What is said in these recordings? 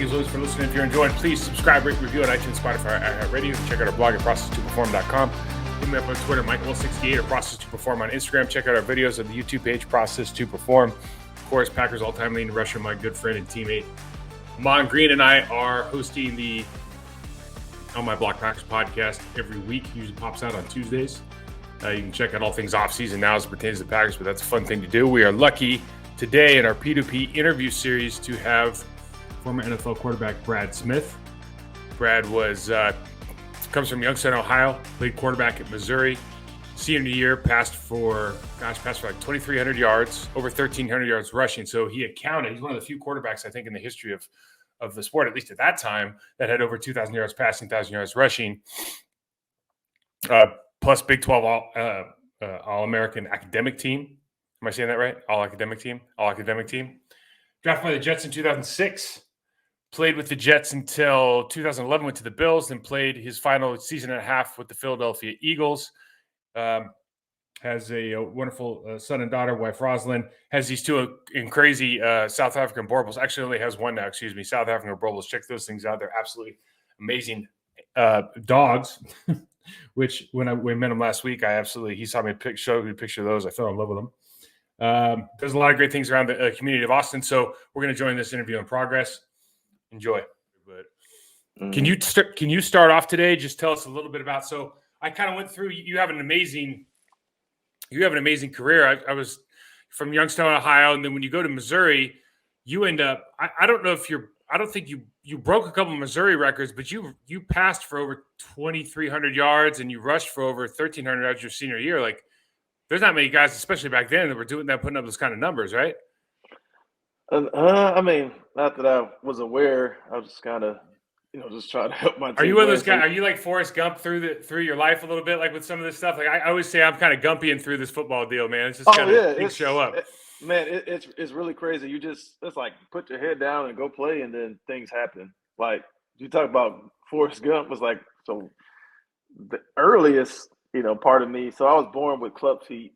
as always, for listening. If you're enjoying, please subscribe, rate, review on iTunes, Spotify, iHeartRadio. Check out our blog at process2perform.com. Hit me up on Twitter, Mike168, or Process2Perform on Instagram. Check out our videos on the YouTube page, Process2Perform. Of course, Packers all-time leading rusher, my good friend and teammate, Mon Green, and I are hosting the On My Block Packers podcast every week. Usually pops out on Tuesdays. You can check out all things off-season now as it pertains to the Packers, but that's a fun thing to do. We are lucky today in our P2P interview series to have former NFL quarterback Brad Smith. Brad comes from Youngstown, Ohio, played quarterback at Missouri. Senior year, passed for like 2,300 yards, over 1,300 yards rushing. So he's one of the few quarterbacks, I think, in the history of the sport, at least at that time, that had over 2,000 yards passing, 1,000 yards rushing. Plus Big 12 All-American academic team. Am I saying that right? All-academic team. Drafted by the Jets in 2006. Played with the Jets until 2011, went to the Bills, and played his final season and a half with the Philadelphia Eagles. Has a wonderful son and daughter, wife Rosalind. Has these two crazy South African Borbals. Actually, only has one now, South African Borbals. Check those things out. They're absolutely amazing dogs. Which when we met him last week, he saw me show me a picture of those. I fell in love with them. There's a lot of great things around the community of Austin. So we're going to join this interview in progress. Enjoy. But can you start off today? Just tell us a little bit about. So I kind of went through. You have an amazing career. I was from Youngstown, Ohio, and then when you go to Missouri, you end up. I don't know if you're. I don't think you broke a couple of Missouri records, but you passed for over 2,300 yards and you rushed for over 1,300 yards your senior year. Like, there's not many guys, especially back then, that were doing that, putting up those kind of numbers, right? I mean, not that I was aware. I was just kind of, just trying to help my team. Are you one of those guys? Are you like Forrest Gump through your life a little bit, like with some of this stuff? Like I always say, I'm kind of Gumpian through this football deal, man. It's just things show up. It's really crazy. It's like put your head down and go play, and then things happen. Like you talk about Forrest Gump was like, so the earliest, part of me. So I was born with club feet,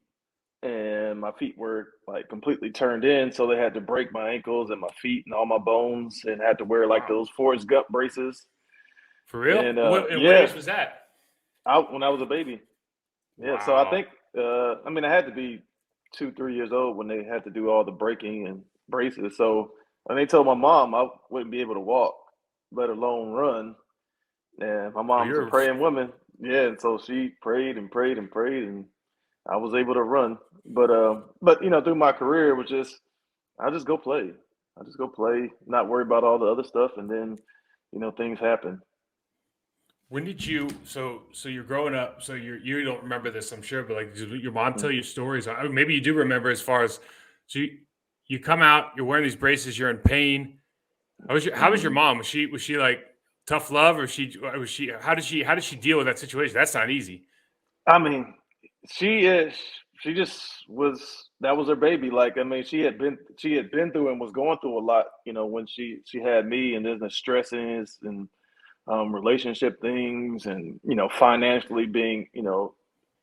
and my feet were like completely turned in. So they had to break my ankles and my feet and all my bones, and had to wear like those Forrest Gump braces. For real? And, what age was that? When I was a baby. Yeah. Wow. So I think, I had to be 2-3 years old when they had to do all the breaking and braces. So when they told my mom I wouldn't be able to walk, let alone run, and my mom's a praying woman. Yeah, and so she prayed and prayed and prayed, and I was able to run. But through my career, it was I just go play. Not worry about all the other stuff, and then things happen. When did you? So you're growing up. So you don't remember this, I'm sure, but like, did your mom tell you stories? Maybe you do remember. As far as you come out, you're wearing these braces, you're in pain. How was your mom? Was she like tough love, or was she? How did she deal with that situation? That's not easy. I mean, she just was. That was her baby. Like, she had been through and was going through a lot. When she had me, and there's the stresses and relationship things, and financially being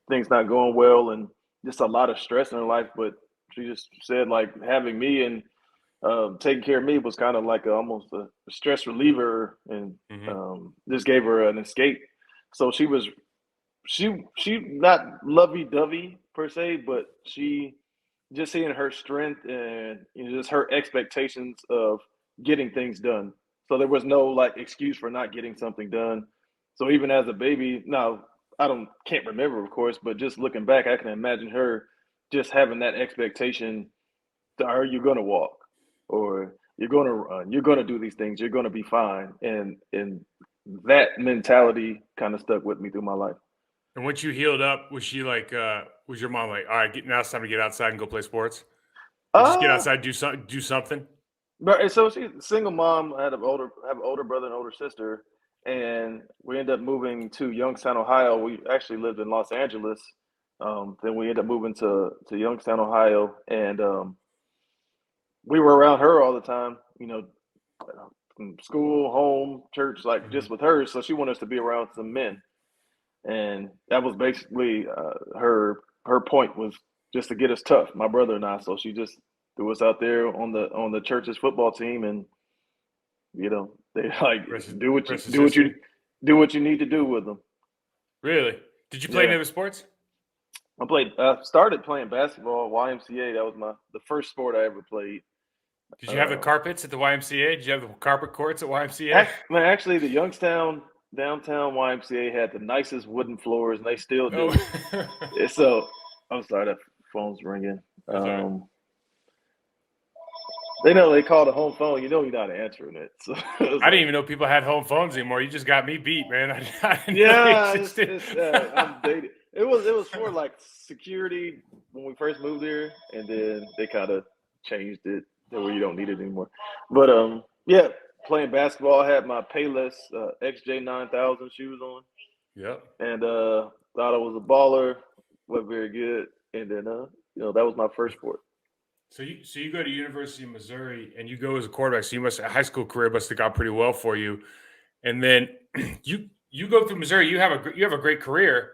things not going well, and just a lot of stress in her life. But she just said, like, having me and taking care of me was kind of like almost a stress reliever, and just gave her an escape. So she not lovey-dovey per se, but she just seeing her strength and just her expectations of getting things done. So there was no like excuse for not getting something done. So even as a baby, now can't remember, of course, but just looking back, I can imagine her just having that expectation. Are you going to walk, or you're going to run? You're going to do these things. You're going to be fine. And that mentality kind of stuck with me through my life. And once you healed up, was she like? Was your mom like, all right, now it's time to get outside and go play sports? Or just get outside, do something. But so she's a single mom. I have an older brother and older sister, and we ended up moving to Youngstown, Ohio. We actually lived in Los Angeles. Then we ended up moving to Youngstown, Ohio, and we were around her all the time. From school, home, church, like just with her. So she wanted us to be around some men, and that was basically her point was just to get us tough, my brother and I. So she just threw us out there on the church's football team, and You know, they like Versus, do what versus you need to do with them. Really? Did you play any Yeah, other sports? started playing basketball, YMCA. That was the first sport I ever played. Did you have the Uh, carpets at the YMCA? Did you have the carpet courts at YMCA? Actually, the Youngstown downtown YMCA had the nicest wooden floors, and they still Oh, do. So I'm sorry, that phone's ringing. that's all right. They know they call the home phone. You know you're not answering it. So I didn't even know people had home phones anymore. You just got me beat, man. I didn't know they yeah, existed. I'm dated. It was for like security when we first moved here, and then they kind of changed it to where you don't need it anymore. But yeah, playing basketball, I had my Payless XJ9000 shoes on, Yep. and thought I was a baller, wasn't very good, and then that was my first sport. So you go to University of Missouri and you go as a quarterback. So you must a high school career must have gone pretty well for you. And then you go through Missouri. You have a great career.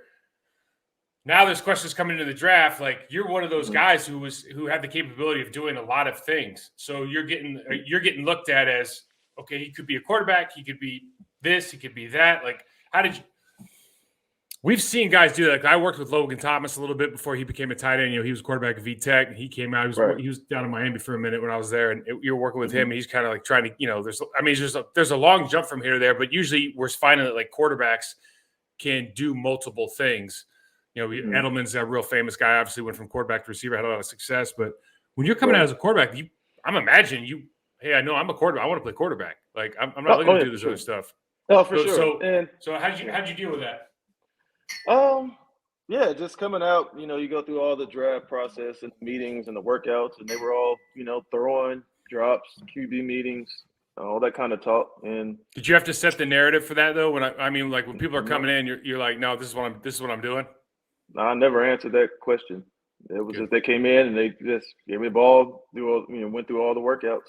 Now there's questions coming into the draft. Like you're one of those guys who had the capability of doing a lot of things. So you're getting looked at as okay. He could be a quarterback. He could be this. He could be that. Like how did you? We've seen guys do that. Like I worked with Logan Thomas a little bit before he became a tight end. He was quarterback at VTech, and he came out. He was down in Miami for a minute when I was there, and you're working with him. And he's kind of like trying to, there's a long jump from here to there, but usually we're finding that like quarterbacks can do multiple things. Edelman's a real famous guy. Obviously, went from quarterback to receiver, had a lot of success. But when you're coming out as a quarterback, I'm imagining you. Hey, I know I'm a quarterback. I want to play quarterback. Like I'm not looking to do this other stuff. Oh, for sure. So how'd you deal with that? Yeah, just coming out, you go through all the draft process and meetings and the workouts, and they were all, throwing drops, QB meetings, all that kind of talk. And did you have to set the narrative for that though? When people are coming in, you're like, no, this is what I'm doing. I never answered that question. It was just they came in and they just gave me the ball, went through all the workouts,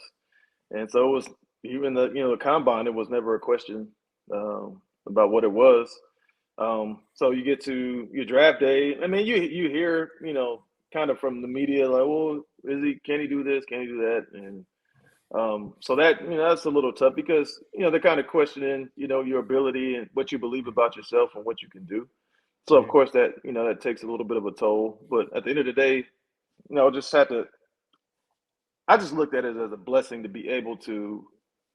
and so it was even the combine. It was never a question about what it was. So you get to your draft day. I mean, you hear, kind of from the media, like, well, can he do this? Can he do that? And so that, that's a little tough because, they're kind of questioning, your ability and what you believe about yourself and what you can do. So of course that, that takes a little bit of a toll, but at the end of the day, I just looked at it as a blessing to be able to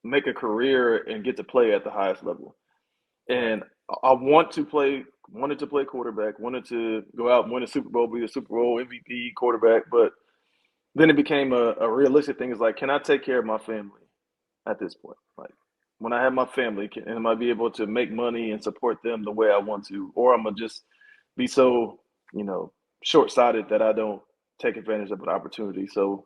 make a career and get to play at the highest level. And I wanted to play quarterback, wanted to go out and win a Super Bowl, be a Super Bowl MVP quarterback. But then it became a realistic thing. It's like, can I take care of my family at this point? Like when I have my family, am I be able to make money and support them the way I want to? Or I'm going to just be so, short-sighted that I don't take advantage of an opportunity. So,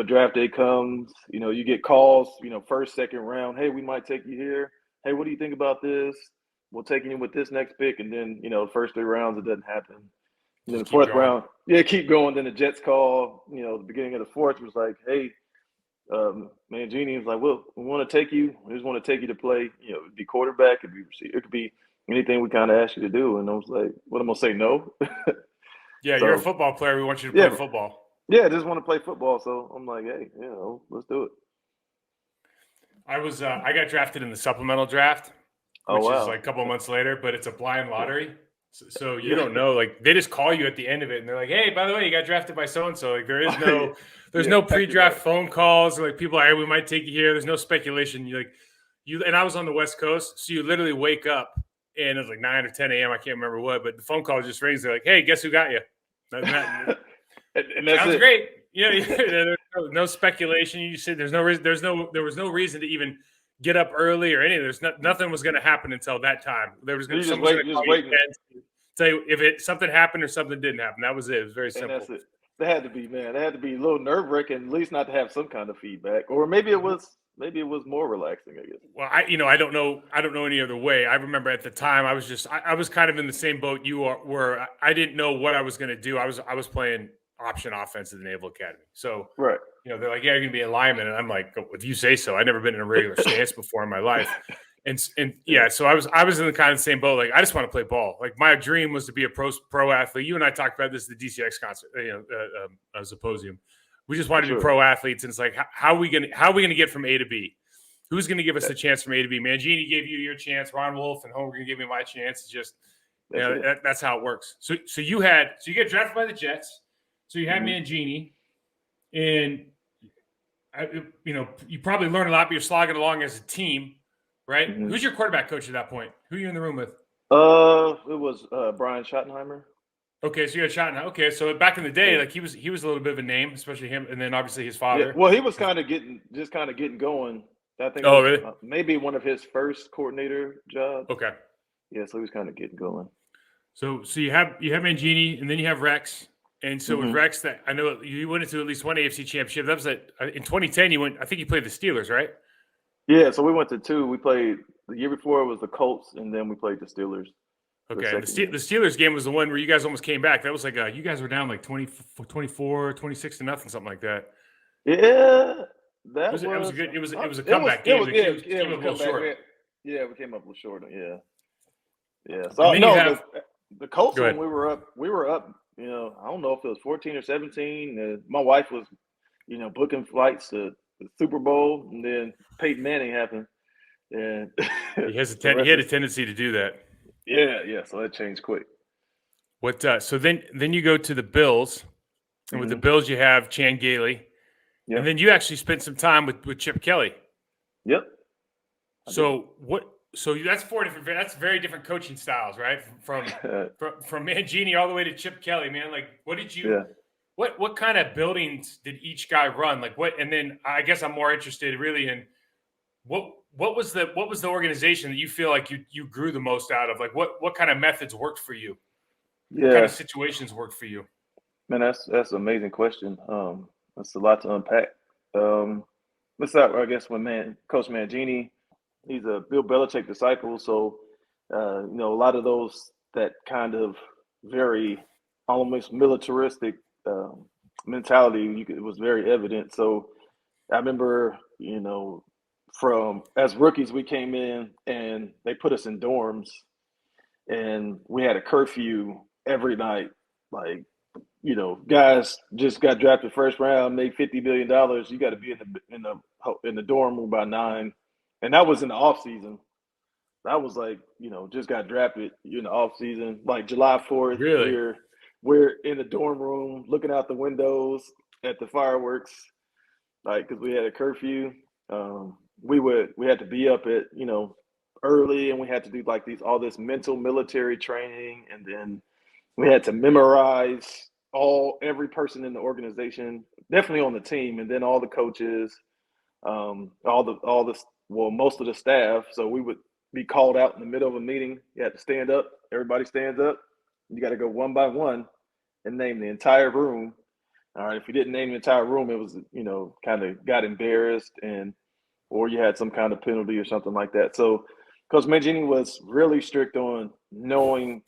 draft day comes, you get calls, first, second round. Hey, we might take you here. Hey, what do you think about this? We'll take you with this next pick. And then, the first 3 rounds, it doesn't happen. And then the fourth round, keep going. Then the Jets call, the beginning of the fourth was like, hey, Mangini was like, well, we want to take you. We just want to take you to play, be quarterback, it could be receiver, it could be anything we kind of ask you to do. And I was like, what am I going to say, no? Yeah, so, you're a football player. We want you to play football. Yeah, I just want to play football. So I'm like, hey, let's do it. I got drafted in the supplemental draft, which is like a couple of months later, but it's a blind lottery. So you don't know, like they just call you at the end of it and they're like, hey, by the way, you got drafted by so-and-so. Like there is no, there's no pre-draft phone calls. Like people are, hey, we might take you here. There's no speculation. And I was on the West Coast. So you literally wake up and it was like 9 or 10 a.m. I can't remember what, but the phone call just rings. They're like, hey, guess who got you? And that's sounds great. There's no speculation. You said there was no reason to even get up early or anything. Nothing was going to happen until that time. There was going to be say if something happened or something didn't happen. That was it. It was very simple. And that's it. That had to be, man. That had to be a little nerve-wracking, at least not to have some kind of feedback, or maybe it was more relaxing, I guess. Well, I don't know any other way. I remember at the time I was kind of in the same boat you were. I didn't know what I was going to do. I was playing option offense at the Naval Academy. So right. They're like, yeah, you're going to be a lineman. And I'm like, if you say so. I'd never been in a regular stance before in my life. And yeah, so I was in the kind of the same boat. Like, I just want to play ball. Like, my dream was to be a pro athlete. You and I talked about this at the DCX concert, symposium. We just wanted to be pro athletes. And it's like, how are we going to get from A to B? who's going to give us the chance from A to B? Mangini gave you your chance. Ron Wolf and Holmgren gave me my chance. It's just, that's how it works. So you get drafted by the Jets. So you had Mangini, and you probably learned a lot, but you're slogging along as a team, right? Mm-hmm. Who's your quarterback coach at that point? Who are you in the room with? It was Brian Schottenheimer. Okay, so you had Schottenheimer. Okay, so back in the day, like he was a little bit of a name, especially him, and then obviously his father. Yeah, well, he was kind of getting going. I think. Oh, really? Maybe one of his first coordinator jobs. Okay. Yeah, so he was kind of getting going. So you have Mangini, and then you have Rex, and so with Rex, that I know you went into at least one AFC championship. That was in 2010. You went. I think you played the Steelers, right? Yeah, so we went to two. We played the year before it was the Colts, and then we played the Steelers. Okay, the Steelers game was the one where you guys almost came back. That was like you guys were down like 24, 26 to nothing, something like that. Yeah, it was a good. It was a comeback game. We came up a little short. We came up a little short. Yeah. So no, the Colts when we were up. I don't know if it was 14 or 17. My wife was, booking flights to the Super Bowl, and then Peyton Manning happened. And he had a tendency to do that. Yeah. So that changed quick. So then you go to the Bills, and with the Bills you have Chan Gailey, and then you actually spent some time with Chip Kelly. Yep. So that's four different. That's very different coaching styles, right? From Mangini all the way to Chip Kelly, man. Like, what did you? Yeah. What kind of buildings did each guy run? Like what? And then I guess I'm more interested really in what was the organization that you feel like you grew the most out of? Like what kind of methods worked for you? Yeah. What kind of situations worked for you? Man, that's an amazing question. That's a lot to unpack. Let's start, I guess, when Coach Mangini, he's a Bill Belichick disciple. So, a lot of those, that kind of very almost militaristic mentality, it was very evident. So I remember, from as rookies, we came in and they put us in dorms and we had a curfew every night. Like, guys just got drafted first round, made $50 billion. You got to be in the dorm room by 9. And that was in the off season. That was like, just got drafted in the off season, like July 4th. Really? We're in the dorm room looking out the windows at the fireworks, like, because we had a curfew. We had to be up at, early, and we had to do like all this mental military training, and then we had to memorize every person in the organization, definitely on the team, and then all the coaches, most of the staff. So we would be called out in the middle of a meeting. You had to stand up. Everybody stands up. You got to go one by one and name the entire room. All right. If you didn't name the entire room, it was, kind of got embarrassed, or you had some kind of penalty or something like that. So Coach Mangini was really strict on knowing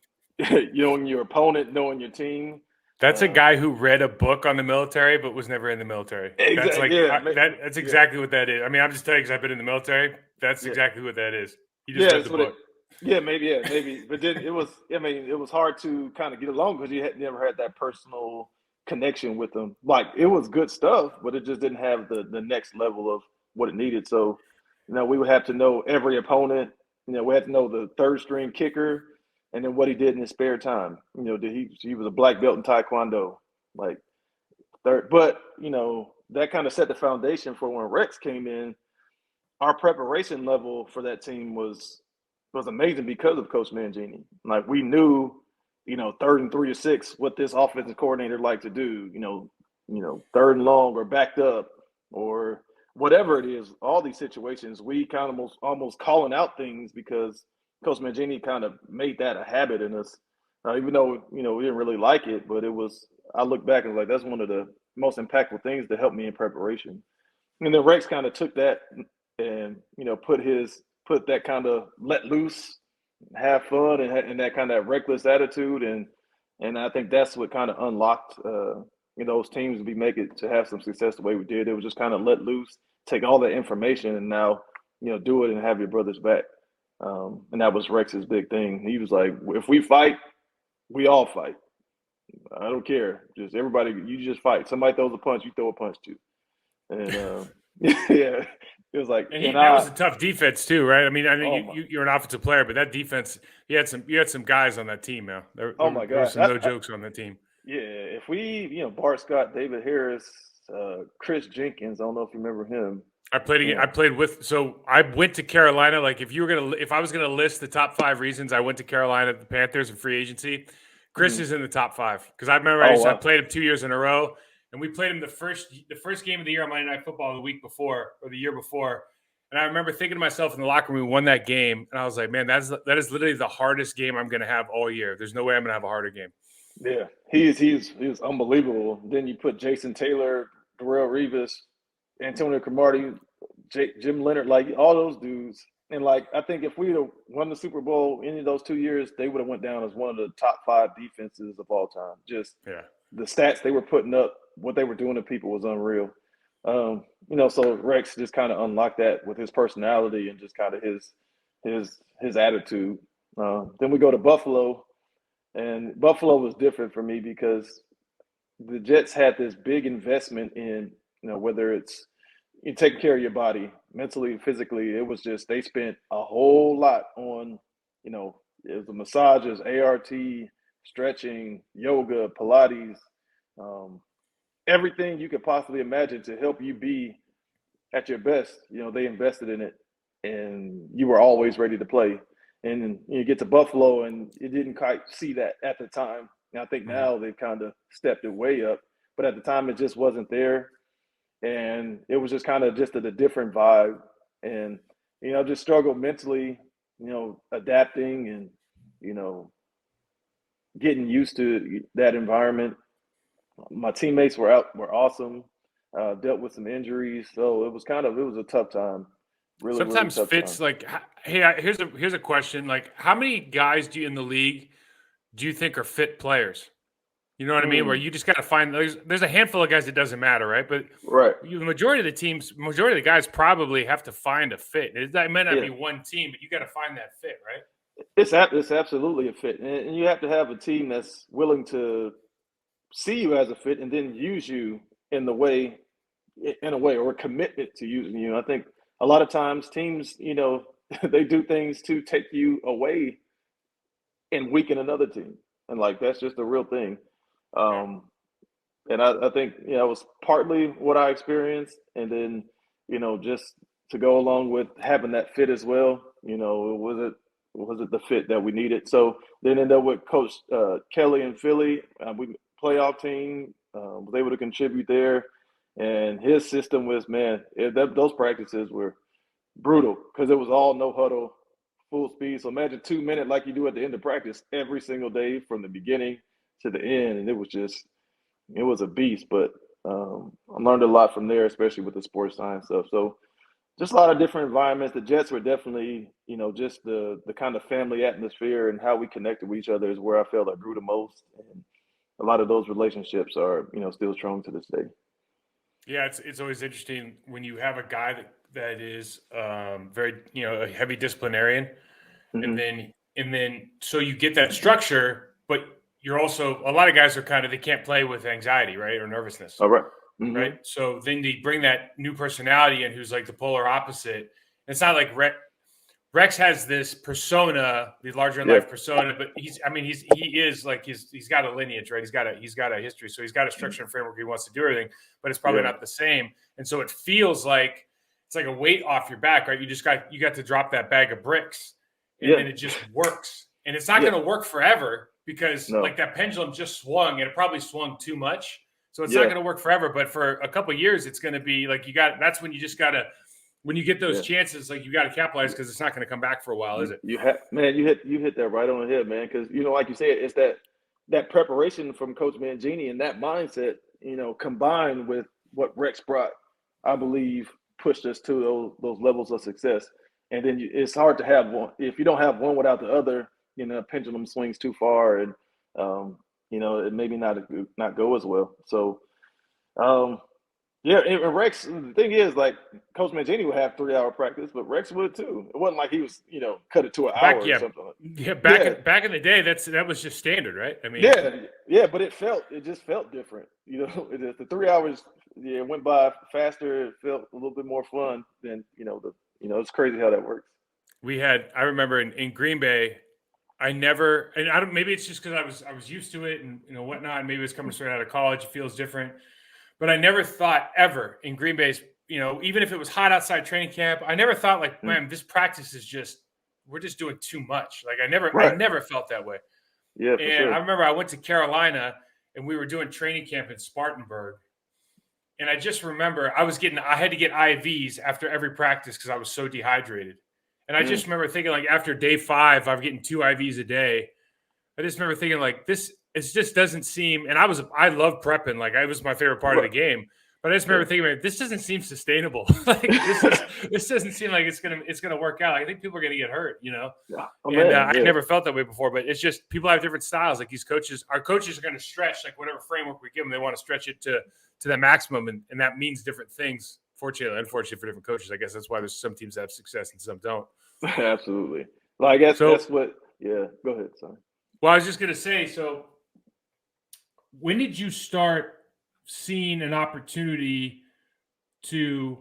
your opponent, knowing your team. That's a guy who read a book on the military but was never in the military. Exactly. That's exactly what that is. I mean, I'm just telling you because I've been in the military. That's exactly what that is. He just read the book. Maybe. But then it was hard to kind of get along because you had never had that personal connection with them. Like, it was good stuff, but it just didn't have the next level of what it needed. So, we would have to know every opponent. We had to know the third string kicker, and then what he did in his spare time. He was a black belt in Taekwondo, like third. But that kind of set the foundation for when Rex came in. Our preparation level for that team was amazing because of Coach Mangini. Like, we knew, 3rd and 3 or 6, what this offensive coordinator liked to do. 3rd and long or backed up or whatever it is. All these situations, we kind of almost calling out things because Coach Mangini kind of made that a habit in us. Even though, we didn't really like it, but it was, I look back and that's one of the most impactful things that helped me in preparation. And then Rex kind of took that and, put that kind of let loose, have fun, and that kind of reckless attitude. And I think that's what kind of unlocked, those teams to have some success the way we did. It was just kind of let loose, take all that information, and now, do it and have your brothers back. And that was Rex's big thing. He was like, if we fight, we all fight. I don't care. Just everybody, you just fight. Somebody throws a punch, you throw a punch too. And It was like, And that was a tough defense too, right? I mean, I oh know you're an offensive player, but that defense, you had some guys on that team, man. There my were God. some no jokes on that team. Yeah, if we, Bart Scott, David Harris, Chris Jenkins, I don't know if you remember him. So I went to Carolina. Like if I was gonna list the top 5 reasons I went to Carolina, the Panthers and free agency, Chris is in the top 5 because I remember I played him 2 years in a row, and we played him the first game of the year on Monday Night Football the week before or the year before, and I remember thinking to myself in the locker room, we won that game, and I was like, man, that is literally the hardest game I'm gonna have all year. There's no way I'm gonna have a harder game. Yeah, he's unbelievable. Then you put Jason Taylor, Darrelle Revis, Antonio Cromartie, Jim Leonard, like all those dudes. And like I think if we'd have won the Super Bowl any of those 2 years, they would have went down as one of the top 5 defenses of all time. Just the stats they were putting up, what they were doing to people was unreal. So Rex just kind of unlocked that with his personality and just kind of his attitude. Then we go to Buffalo, and Buffalo was different for me because the Jets had this big investment in, whether it's you taking care of your body mentally, physically. It was just they spent a whole lot on, it was the massages, ART, stretching, yoga, Pilates, everything you could possibly imagine to help you be at your best. They invested in it, and you were always ready to play. And then you get to Buffalo, and it didn't quite see that at the time. And I think now they've kind of stepped it way up, but at the time it just wasn't there. And it was just kind of just a different vibe. And, just struggled mentally, adapting and, getting used to that environment. My teammates were awesome, dealt with some injuries. So it was a tough time. Really, sometimes really fits time. like, hey, here's a question. Like, how many guys in the league do you think are fit players? You know what I mean? Where you just got to find there's a handful of guys it doesn't matter, right? But the majority of the guys probably have to find a fit. It might not be one team, but you got to find that fit, right? It's absolutely a fit, and you have to have a team that's willing to see you as a fit and then use you in a way, or a commitment to using you. I think a lot of times teams, they do things to take you away and weaken another team, and like that's just a real thing. And I think, it was partly what I experienced. And then, just to go along with having that fit as well, was it the fit that we needed? So then ended up with Coach Kelly in Philly. We playoff team, was able to contribute there. And his system was, those practices were brutal because it was all no huddle, full speed. So imagine 2 minutes like you do at the end of practice every single day from the beginning to the end, and it was a beast. But I learned a lot from there, especially with the sports science stuff. So just a lot of different environments. The Jets were definitely, just the kind of family atmosphere and how we connected with each other is where I felt I grew the most. And a lot of those relationships are, still strong to this day. Yeah, it's always interesting when you have a guy that is very, a heavy disciplinarian, and then so you get that structure, but you're also, a lot of guys are they can't play with anxiety, right? Or nervousness. All right. Right. So then they bring that new personality in who's like the polar opposite. It's not like Rex has this persona, the larger in life persona, but he's got a lineage, right? He's got a history. So he's got a structure and framework. He wants to do everything, but it's probably not the same. And so it feels like it's like a weight off your back, right? You got to drop that bag of bricks, and then it just works. And it's not going to work forever because like that pendulum just swung, and it probably swung too much. So it's not going to work forever, but for a couple of years, it's going to be like that's when you just got to, when you get those chances, like you got to capitalize because it's not going to come back for a while, is it? You hit that right on the head, man. Because, like you said, it's that preparation from Coach Mangini and that mindset, combined with what Rex brought, I believe, pushed us to those levels of success. And then it's hard to have one. If you don't have one without the other, pendulum swings too far, and it maybe not go as well. So, and Rex, the thing is, like, Coach Mangini would have 3-hour practice, but Rex would too. It wasn't like he was, cut it to an hour or something. Yeah, back in the day, that was just standard, right? I mean, but it just felt different. The 3 hours yeah, it went by faster. It felt a little bit more fun than it's crazy how that works. I remember in Green Bay, I never, and I don't, maybe it's just because I was used to it and whatnot. And maybe it was coming straight out of college. It feels different, but I never thought ever in Green Bay's, even if it was hot outside training camp, I never thought like, man, this practice is we're just doing too much. Like I Right. never felt that way. Yeah, for And sure. I remember I went to Carolina and we were doing training camp in Spartanburg. And I just remember I had to get IVs after every practice because I was so dehydrated. And I just remember thinking like after day 5, I'm getting 2 IVs a day. I just remember thinking like it just doesn't seem, and I love prepping. Like it was my favorite part of the game. But I just remember thinking, man, this doesn't seem sustainable. Like this doesn't seem like it's gonna work out. I think people are gonna get hurt, Yeah. I never felt that way before. But it's just people have different styles. Like our coaches are gonna stretch like whatever framework we give them. They want to stretch it to the maximum, and that means different things. Fortunately, unfortunately for different coaches, I guess that's why there's some teams that have success and some don't. Absolutely. Well, I guess that's what. Yeah. Go ahead. Sorry. Well, I was just gonna say. So, when did you start seeing an opportunity to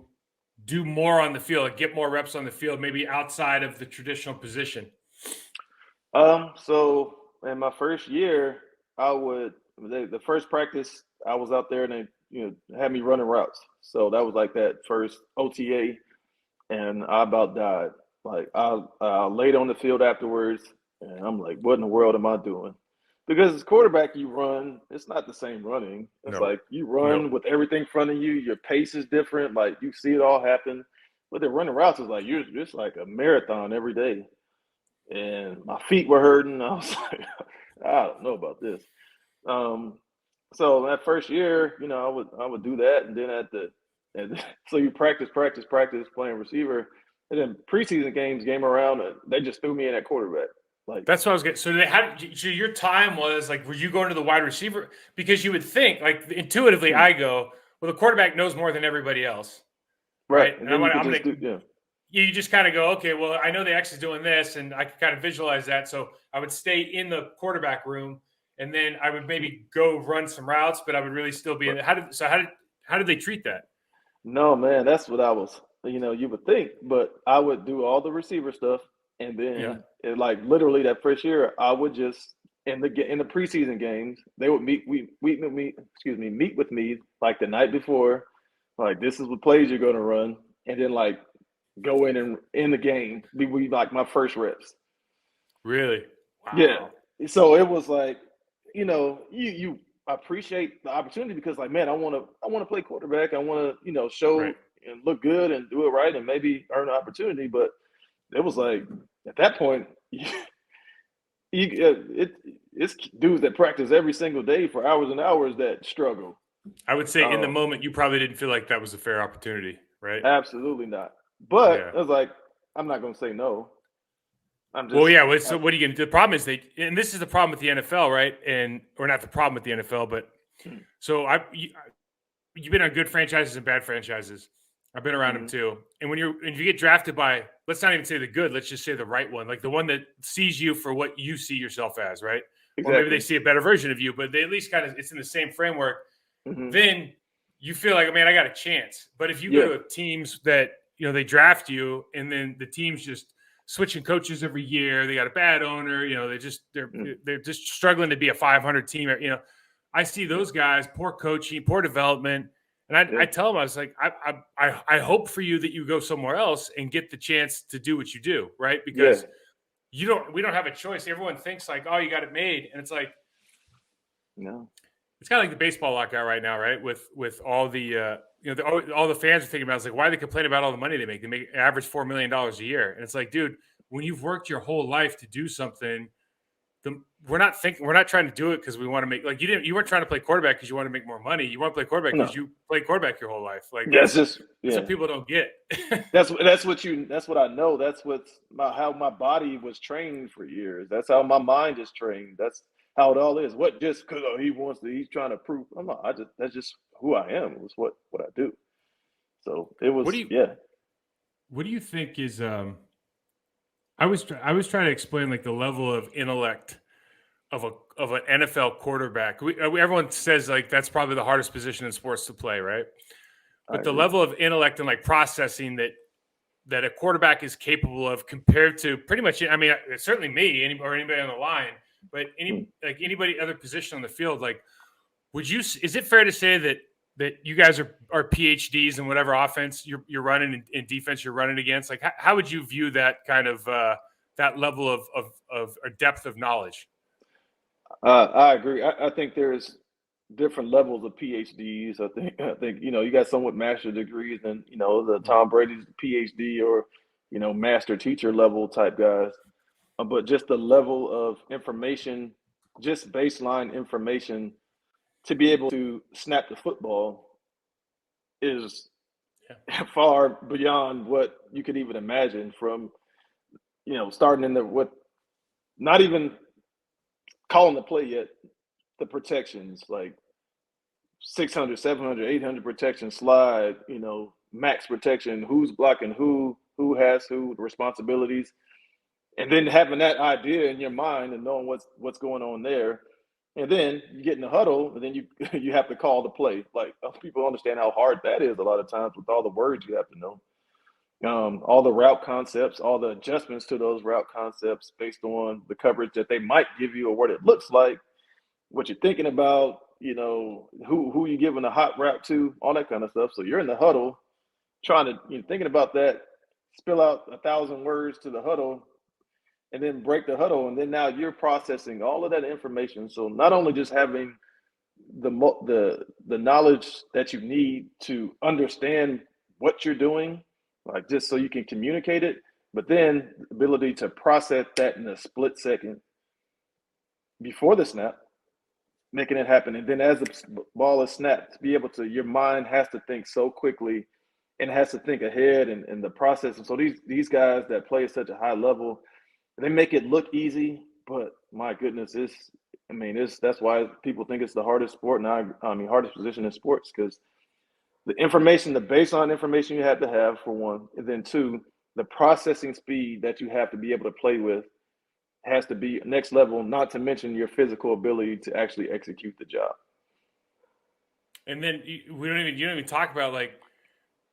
do more on the field, like get more reps on the field, maybe outside of the traditional position? So in my first year, the first practice I was out there and they had me running routes. So that was like that first OTA, and I about died. Like I laid on the field afterwards, and I'm like, what in the world am I doing? Because as quarterback, you run. It's not the same running. It's like you run with everything in front of you. Your pace is different. Like you see it all happen. But the running routes is like it's like a marathon every day. And my feet were hurting. I was like, I don't know about this. So that first year, I would do that, and then so you practice playing receiver, and then preseason games came around, and they just threw me in at quarterback. Like that's what I was getting. So your time was like, were you going to the wide receiver? Because you would think, like intuitively, I go, well, the quarterback knows more than everybody else, right? And you just kind of go, okay, well, I know the X is doing this, and I can kind of visualize that. So I would stay in the quarterback room, and then I would maybe go run some routes, but I would really still be in. How did they treat that? No, man, that's what I was. You would think, but I would do all the receiver stuff. And then, like literally that first year, I would just in the preseason games, they would meet with me like the night before, like this is what plays you're going to run, and then like go in the game, be like my first reps. Really? Wow. Yeah. So it was like, you appreciate the opportunity because like, man, I want to play quarterback. I want to show and look good and do it right and maybe earn an opportunity, but it was like at that point, it's dudes that practice every single day for hours and hours that struggle. I would say in the moment, you probably didn't feel like that was a fair opportunity, right? Absolutely not. But I was like, I'm not going to say no. So what are you going to do? The problem is and this is the problem with the NFL, right? Or not the problem with the NFL, but so you've been on good franchises and bad franchises. I've been around them too. And when you get drafted by, let's not even say the good, let's just say the right one, like the one that sees you for what you see yourself as, right? Exactly. Or maybe they see a better version of you, but they at least it's in the same framework. Then you feel like, man, I got a chance. But if you go to teams that, they draft you and then the team's just switching coaches every year, they got a bad owner, they're just struggling to be a 500 team. I see those guys, poor coaching, poor development. And I tell them, I was like, I hope for you that you go somewhere else and get the chance to do what you do, right? Because we don't have a choice. Everyone thinks like, oh, you got it made. And it's like, no. It's kind of like the baseball lockout right now, right? With all the all the fans are thinking about it. It's like, why do they complain about all the money they make? They make average $4 million a year. And it's like, dude, when you've worked your whole life to do something, we're not trying to do it because we want to make, like, you weren't trying to play quarterback because you want to make more money. You want to play quarterback because you played quarterback your whole life. Like that's what people don't get. that's what I know. That's how my body was trained for years. That's how my mind is trained. That's how it all is. What just because he's trying to prove. I'm not. That's just who I am. It was what I do. So it was. What do you think is? I was trying to explain like the level of intellect of an NFL quarterback. Everyone says like that's probably the hardest position in sports to play, right? I But the agree. level of intellect and like processing that a quarterback is capable of compared to pretty much, I mean, certainly me or anybody on the line, but anybody other position on the field, like, is it fair to say that you guys are PhDs in whatever offense you're running and defense you're running against? Like, how would you view that kind of that level of or depth of knowledge? I agree. I think there's different levels of PhDs. I think you got some with master degrees, and the Tom Brady's PhD or master teacher level type guys. But just the level of information, just baseline information to be able to snap the football is far beyond what you could even imagine from starting in the what not even calling the play yet, the protections like 600, 700, 800 protection slide, max protection, who's blocking who has who, the responsibilities, and then having that idea in your mind and knowing what's going on there. And then you get in the huddle, and then you you have to call the play. Like people understand how hard that is a lot of times with all the words you have to know, all the route concepts, all the adjustments to those route concepts based on the coverage that they might give you or what it looks like, what you're thinking about, who you giving a hot route to, all that kind of stuff. So you're in the huddle trying to thinking about that, spill out 1,000 words to the huddle, and then break the huddle, and then now you're processing all of that information. So not only just having the knowledge that you need to understand what you're doing, like just so you can communicate it, but then the ability to process that in a split second before the snap, making it happen. And then as the ball is snapped, to be able to, your mind has to think so quickly and has to think ahead and the process. And so these guys that play at such a high level, they make it look easy, but my goodness, that's why people think it's the hardest sport. And hardest position in sports, because the information, the baseline information you have to have for one, and then two, the processing speed that you have to be able to play with has to be next level, not to mention your physical ability to actually execute the job. And then you don't even talk about like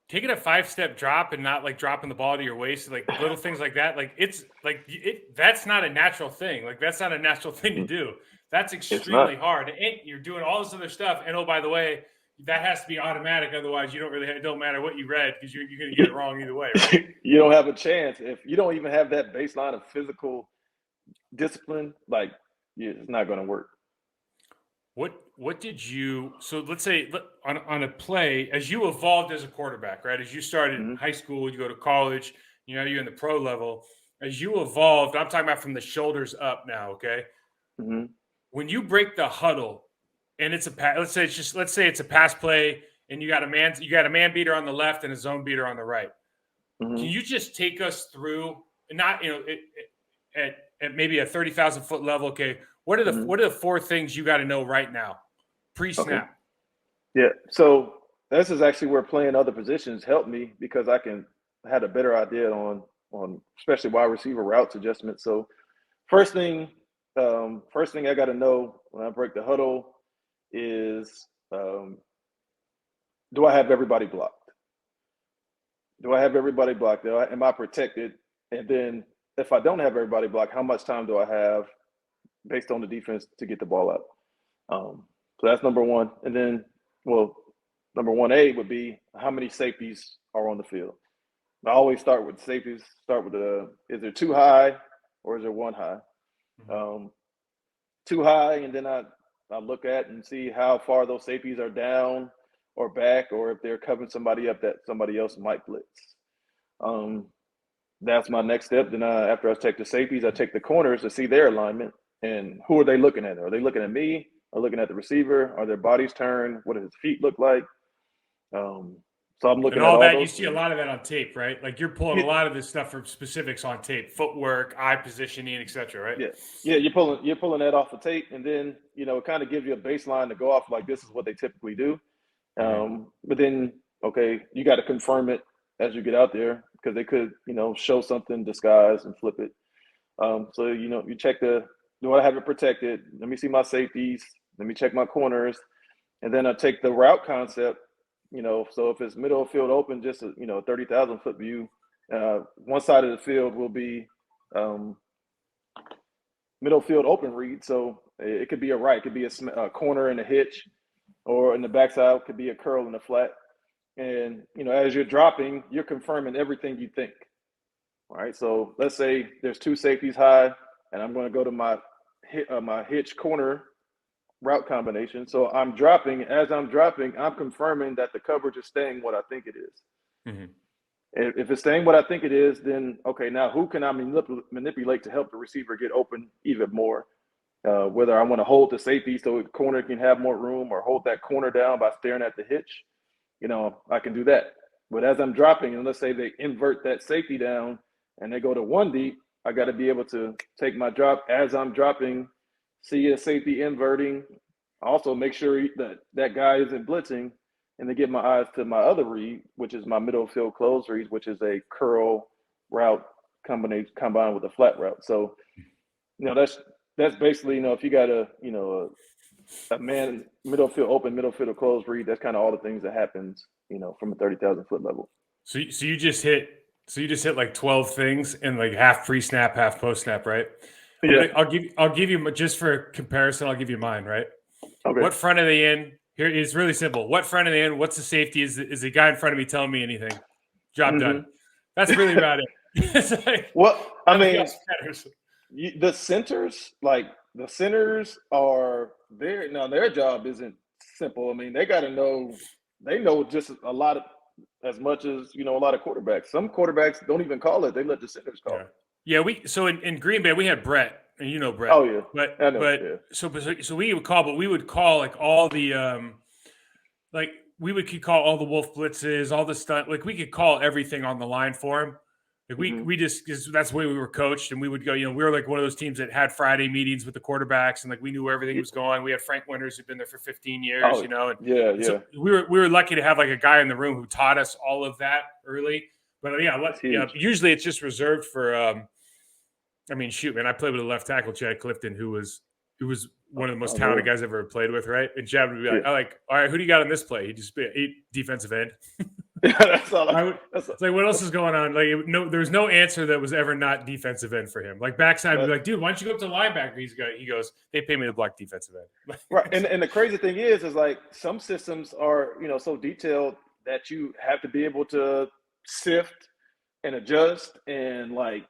taking a 5-step drop and not like dropping the ball to your waist, like little things like that. Like that's not a natural thing. Like that's not a natural thing to do. That's extremely hard. And you're doing all this other stuff. And oh, by the way, that has to be automatic. Otherwise, it don't matter what you read because you're going to get it wrong either way. Right? You don't have a chance if you don't even have that baseline of physical discipline. Like, it's not going to work. What did you? So let's say on a play, as you evolved as a quarterback, right? As you started in high school, you go to college. You're in the pro level. As you evolved, I'm talking about from the shoulders up now. Okay. Mm-hmm. When you break the huddle, and it's let's say it's a pass play, and you got a man beater on the left and a zone beater on the right. Mm-hmm. Can you just take us through, not at maybe a 30,000 foot level? Okay, what are the four things you got to know right now, pre-snap? Okay. Yeah, so this is actually where playing other positions helped me, because I had a better idea on especially wide receiver routes adjustments. So first thing I got to know when I break the huddle is, do I have everybody blocked? Do I have everybody blocked? Am I protected? And then if I don't have everybody blocked, how much time do I have based on the defense to get the ball out? So that's number one. And then, number 1A would be how many safeties are on the field. I always start with safeties. Is there two high or is there one high? Two high, and then I look at and see how far those safeties are down or back, or if they're covering somebody up that somebody else might blitz. That's my next step. Then after I take the safeties, I take the corners to see their alignment and who are they looking at? Are they looking at me? Are looking at the receiver? Are their bodies turned? What do his feet look like? So I'm looking at all that. You see a lot of that on tape, right? Like you're pulling a lot of this stuff from specifics on tape, footwork, eye positioning, etc. Right? Yeah. You're pulling that off the tape, and then it kind of gives you a baseline to go off. Like, this is what they typically do. But then, okay, you got to confirm it as you get out there, because they could show something disguised and flip it. So you check the Do I have it protected? Let me see my safeties. Let me check my corners, and then I take the route concept. So if it's middle of field open, just a 30,000 foot view. One side of the field will be um, middle field open read. So it could be a right, it could be a corner and a hitch, or in the backside it could be a curl and a flat. And as you're dropping, you're confirming everything you think. All right. So let's say there's two safeties high, and I'm going to go to my hitch corner route combination. So I'm dropping. As I'm dropping, I'm confirming that the coverage is staying what I think it is. Mm-hmm. If it's staying what I think it is, then okay, now who can I manipulate to help the receiver get open even more? Whether I want to hold the safety so the corner can have more room, or hold that corner down by staring at the hitch, I can do that. But as I'm dropping, and let's say they invert that safety down and they go to one deep, I got to be able to take my drop as I'm dropping, see a safety inverting, also make sure that guy isn't blitzing, and then get my eyes to my other read, which is my middle field close read, which is a curl route combined with a flat route. So, that's basically, if you got a man middle field open, middle field close read, that's kind of all the things that happens, from a 30,000 foot level. So you just hit like 12 things in like half pre-snap, half post-snap, right? Yeah. I'll give you, just for comparison, I'll give you mine, right? Okay. What front of the end? Here, it's really simple. What front of the end? What's the safety? Is the guy in front of me telling me anything? Job done. That's really about it. It's like, the centers are there. Now, their job isn't simple. I mean, they got to know. They know just as much as a lot of quarterbacks. Some quarterbacks don't even call it; they let the centers call it. Yeah, so in Green Bay we had Brett, and Brett. Oh yeah, so we would call, but we would call like all the we could call all the wolf blitzes, all the stunt. Like we could call everything on the line for him. Like we just, cause that's the way we were coached, and we would go. We were like one of those teams that had Friday meetings with the quarterbacks, and like we knew where everything was going. We had Frank Winters who'd been there for 15 years, And so we were lucky to have like a guy in the room who taught us all of that early. But usually it's just reserved for. I played with a left tackle, Chad Clifton, who was one of the most talented guys I've ever played with, right? And Chad would be like, all right, who do you got on this play? He'd just be 8 defensive end. That's all. It's like, what else is going on? Like, there's no answer that was ever not defensive end for him. Like backside, would be like, dude, why don't you go up to linebacker? He goes, they pay me to block defensive end. Right, and the crazy thing is like some systems are so detailed that you have to be able to sift and adjust and like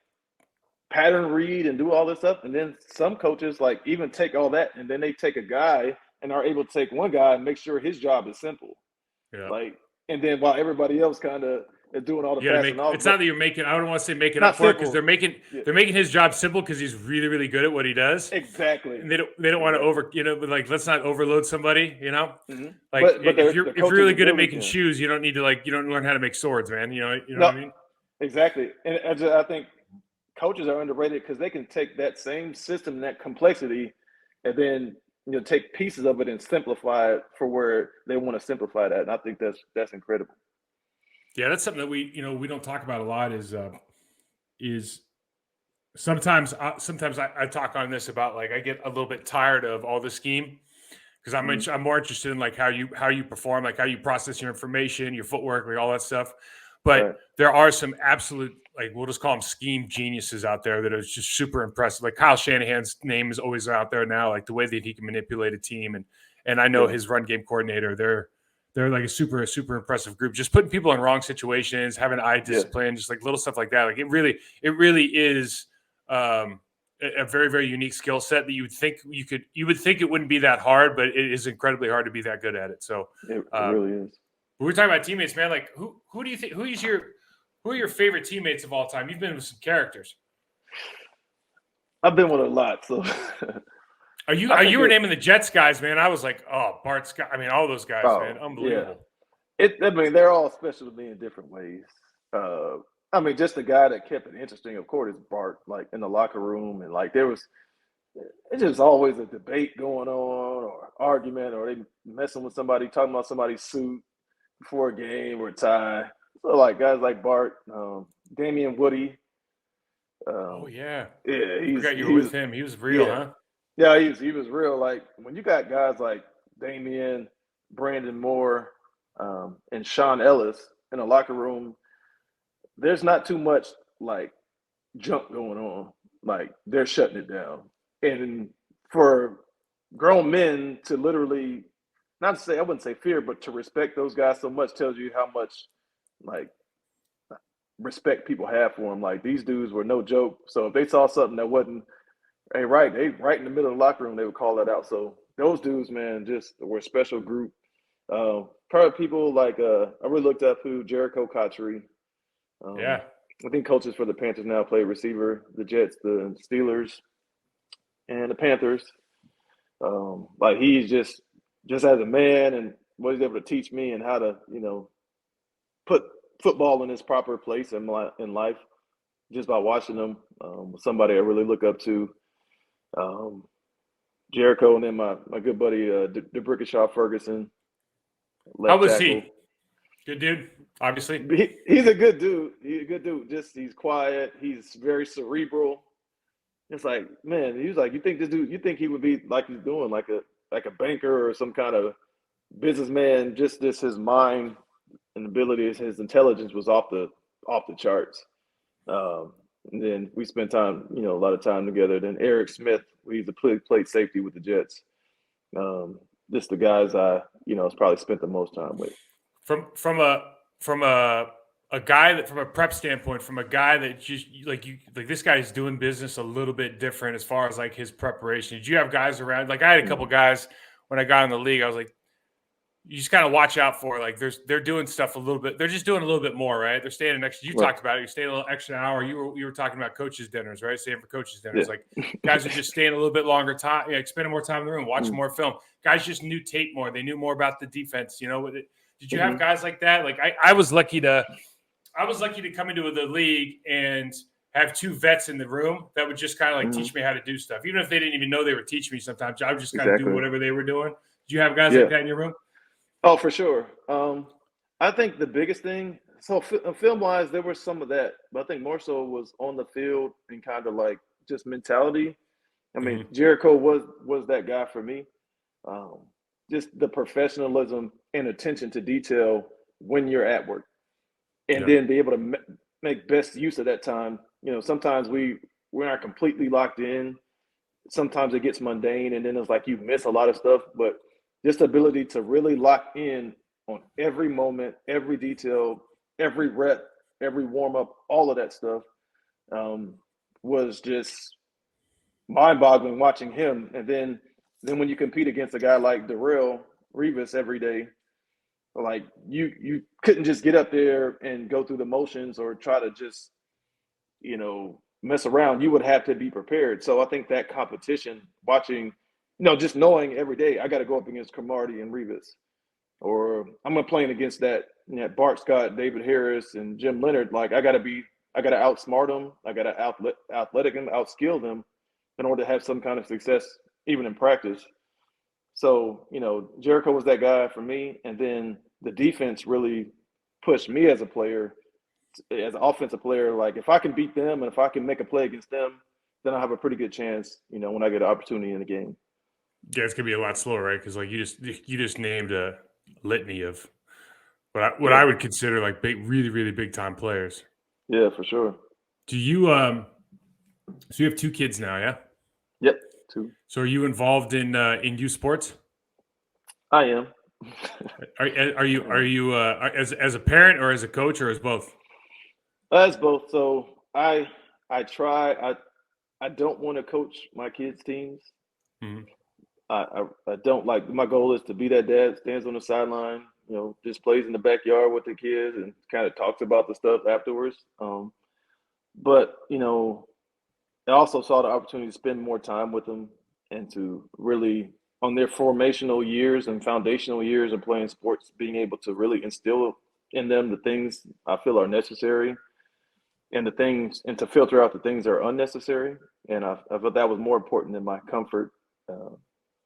pattern read and do all this stuff. And then some coaches like even take all that and then they take a guy and are able to take one guy and make sure his job is simple. Yeah. And then while everybody else kind of is doing all the it's not that you're making. I don't want to say making up for it, because they're making his job simple because he's really, really good at what he does. Exactly. And they don't want to let's not overload somebody. Mm-hmm. Like if you're really good at making shoes, you don't need to you don't learn how to make swords, man. You know what I mean? Exactly. And I think coaches are underrated because they can take that same system, that complexity, and then take pieces of it and simplify it for where they want to simplify that. And I think that's incredible. Yeah, that's something that we don't talk about a lot. Is sometimes I talk on this about like I get a little bit tired of all the scheme because I'm more interested in like how you perform, like how you process your information, your footwork, like all that stuff. But there are some absolute, like, we'll just call them scheme geniuses out there that are just super impressive. Like Kyle Shanahan's name is always out there now, like the way that he can manipulate a team. And I know his run game coordinator, they're like a super, super impressive group. Just putting people in wrong situations, having eye discipline, just like little stuff like that. Like it really is a very, very unique skill set that you would think it wouldn't be that hard, but it is incredibly hard to be that good at it. So it really is. We're talking about teammates, man. Like who do you think? Who are your favorite teammates of all time? You've been with some characters. I've been with a lot. So you were naming the Jets guys, man. I was like, oh, Bart Scott. I mean, all those guys, man, unbelievable. Yeah. They're all special to me in different ways. Just the guy that kept it interesting, of course, is Bart. Like in the locker room, and like it's just always a debate going on, or argument, or they messing with somebody, talking about somebody's suit before a game or a tie. So like guys like Bart, Damian Woody, Oh yeah. Yeah, I forgot you were with him. He was real, yeah, huh? yeah, he was real. Like when you got guys like Damian, Brandon Moore, and Sean Ellis in a locker room, there's not too much like junk going on. Like they're shutting it down. And for grown men to literally, not to say, I wouldn't say fear, but to respect those guys so much tells you how much like respect people have for them. Like these dudes were no joke. So if they saw something that wasn't right, they right in the middle of the locker room, they would call that out. So those dudes, man, just were a special group. Probably people like I really looked up who Jericho Cotchery. Yeah. I think coaches for the Panthers now play receiver, the Jets, the Steelers, and the Panthers. Like he's just as a man and what he's able to teach me and how to put football in its proper place in life just by watching him. Somebody I really look up to. Jericho, and then my good buddy DeBrickashaw Ferguson, How left was tackle. he? Good dude, obviously. He's a good dude. He's a good dude. Just he's quiet. He's very cerebral. It's like, man, he was like, you think this dude? You think he would be like he's doing, like a banker or some kind of businessman? Just his mind and ability, his intelligence was off the charts. And then we spent time, a lot of time together. Then Eric Smith, he's the played safety with the Jets. Just the guys I, has probably spent the most time with. From a guy that, from a prep standpoint, from a guy that just like this guy's doing business a little bit different as far as like his preparation. Did you have guys around? Like I had a couple guys when I got in the league. I was like, you just kind of watch out for, like, they're doing stuff a little bit. They're just doing a little bit more, right? They're staying an extra. You talked about it. You're staying a little extra hour. You were talking about coaches' dinners, right? Staying for coaches' dinners. Yeah. Like guys are just staying a little bit longer time, spending more time in the room, watching more film. Guys just knew tape more. They knew more about the defense. Did you have guys like that? Like I was lucky to come into the league and have two vets in the room that would just kind of like teach me how to do stuff, even if they didn't even know they were teaching me. Sometimes I would just kind of do whatever they were doing. Did you have guys like that in your room? Oh, for sure. I think the biggest thing, so film-wise, there was some of that, but I think more so was on the field and kind of like just mentality. I mean, Jericho was that guy for me. Just the professionalism and attention to detail when you're at work, and then be able to make best use of that time. Sometimes we aren't completely locked in. Sometimes it gets mundane, and then it's like you miss a lot of stuff, but just the ability to really lock in on every moment, every detail, every rep, every warm-up, all of that stuff was just mind-boggling watching him. And then when you compete against a guy like Darrelle Revis every day, like you couldn't just get up there and go through the motions or try to just, mess around. You would have to be prepared. So I think that competition, watching – just knowing every day I got to go up against Cromartie and Revis, or I'm playing against that Bart Scott, David Harris, and Jim Leonard. Like I got to outsmart them. I got to athletic them, outskill them, in order to have some kind of success, even in practice. So Jericho was that guy for me, and then the defense really pushed me as a player, as an offensive player. Like if I can beat them and if I can make a play against them, then I have a pretty good chance. When I get an opportunity in the game. Yeah, it's gonna be a lot slower, right? Because like you just named a litany of what I would consider like big, really, really big time players. Yeah, for sure. Do you so you have two kids now, yeah? Yep, two. So are you involved in youth sports? I am. Are you as a parent or as a coach or as both? As both. So I try. I don't want to coach my kids' teams. I don't like. My goal is to be that dad stands on the sideline, just plays in the backyard with the kids and kind of talks about the stuff afterwards. But I also saw the opportunity to spend more time with them and to really, on their formational years and foundational years of playing sports, being able to really instill in them the things I feel are necessary and to filter out the things that are unnecessary. And I thought that was more important than my comfort.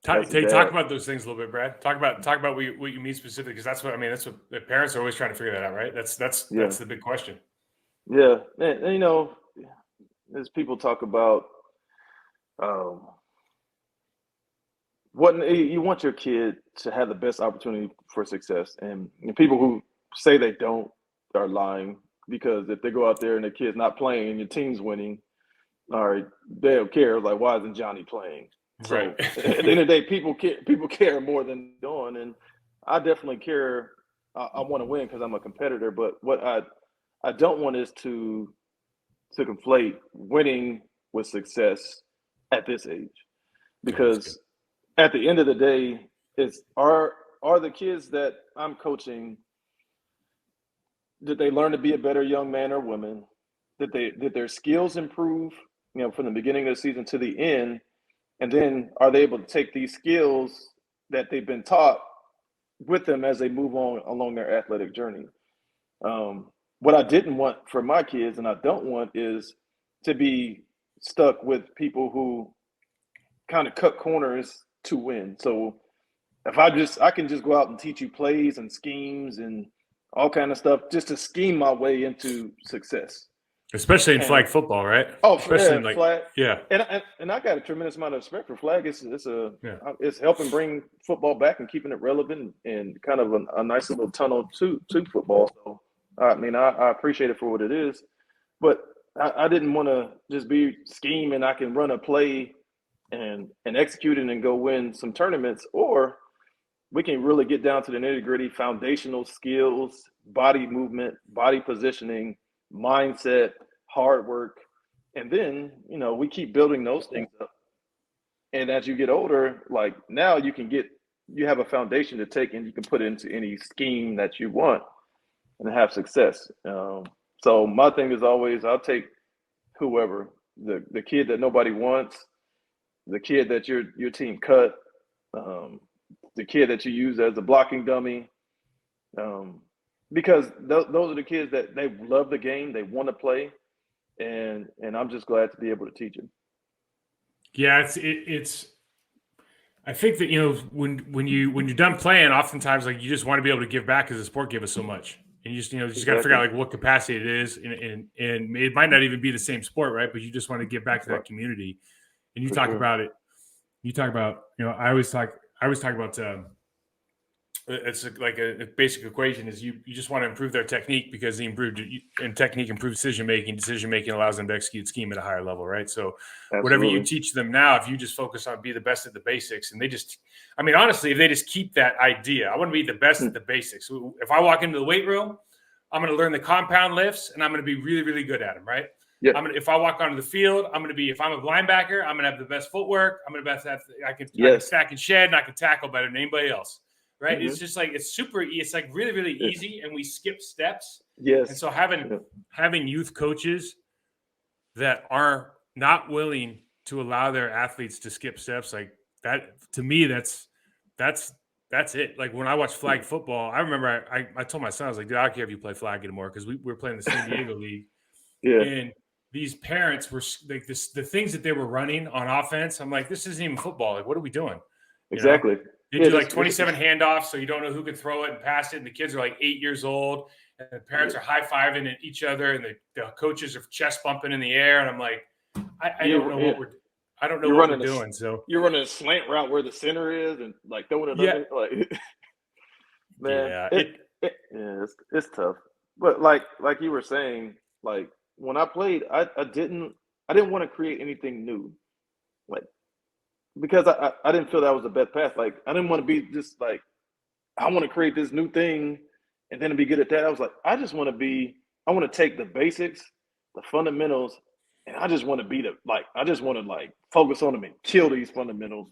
Talk about those things a little bit, Brad. Talk about what you mean specifically, because that's what the parents are always trying to figure that out, right? That's the big question. Yeah, and is people talk about what you want your kid to have the best opportunity for success, and people who say they don't are lying, because if they go out there and the kid's not playing and your team's winning, all right, they don't care. Like, why isn't Johnny playing? So Right. at the end of the day, people care more than doing, and I definitely care. I want to win because I'm a competitor, but what I don't want is to conflate winning with success at this age, Yeah, that's good. because at the end of the day, it's are the kids that I'm coaching, did they learn to be a better young man or woman? Did their skills improve, from the beginning of the season to the end? And then are they able to take these skills that they've been taught with them as they move on along their athletic journey? What I didn't want for my kids, and I don't want, is to be stuck with people who kind of cut corners to win. So if I can just go out and teach you plays and schemes and all kind of stuff just to scheme my way into success. Especially in And flag football, right? oh, Especially yeah, flag. yeah. And I got a tremendous amount of respect for flag. Yeah. It's helping bring football back and keeping it relevant and kind of a nice little tunnel to football. So I mean, I appreciate it for what it is, but I didn't want to just be scheming. I can run a play and execute it and go win some tournaments, or we can really get down to the nitty gritty foundational skills, body movement, body positioning, mindset, hard work. And then, we keep building those things up. And as you get older, like now you have a foundation to take and you can put into any scheme that you want and have success. So my thing is always, I'll take whoever, the kid that nobody wants, the kid that your team cut, the kid that you use as a blocking dummy, because those are the kids that they love the game, they want to play, and I'm just glad to be able to teach them. Yeah, it's. I think that when you're done playing, oftentimes like you just want to be able to give back because the sport gave us so much, and you just got to figure out like what capacity it is, and it might not even be the same sport, right? But you just want to give back to that community, and you talk about it. You talk about I always talk about. It's like a basic equation is you just want to improve their technique because technique improves decision making. Decision making allows them to execute scheme at a higher level, right? So whatever you teach them now, if you just focus on be the best at the basics, and honestly, if they just keep that idea, I want to be the best at the basics. If I walk into the weight room, I'm going to learn the compound lifts, and I'm going to be really, really good at them, right? Yeah. If I walk onto the field, if I'm a linebacker, I'm going to have the best footwork. I can stack and shed, and I can tackle better than anybody else. Right. Mm-hmm. It's just like, it's super, it's like really, really easy. And we skip steps. Yes. And so having youth coaches that are not willing to allow their athletes to skip steps, like that, to me, that's it. Like when I watch flag football, I remember I told my son, I was like, dude, I don't care if you play flag anymore. Cause we were playing the San Diego League. Yeah. And these parents were like the things that they were running on offense. I'm like, this isn't even football. Like, what are we doing? Exactly. They do like 27 handoffs, so you don't know who can throw it and pass it. And the kids are like 8 years old, and the parents are high-fiving at each other, and the coaches are chest bumping in the air. And I'm like, I don't know what we're doing. So you're running a slant route where the center is, and like throwing it under, like man, it's tough. But like you were saying, like when I played, I didn't want to create anything new, like. Because I didn't feel that was the best path. Like, I didn't want to be just like, I want to create this new thing and then be good at that. I was like, I want to take the basics, the fundamentals, and I just want to focus on them and kill these fundamentals.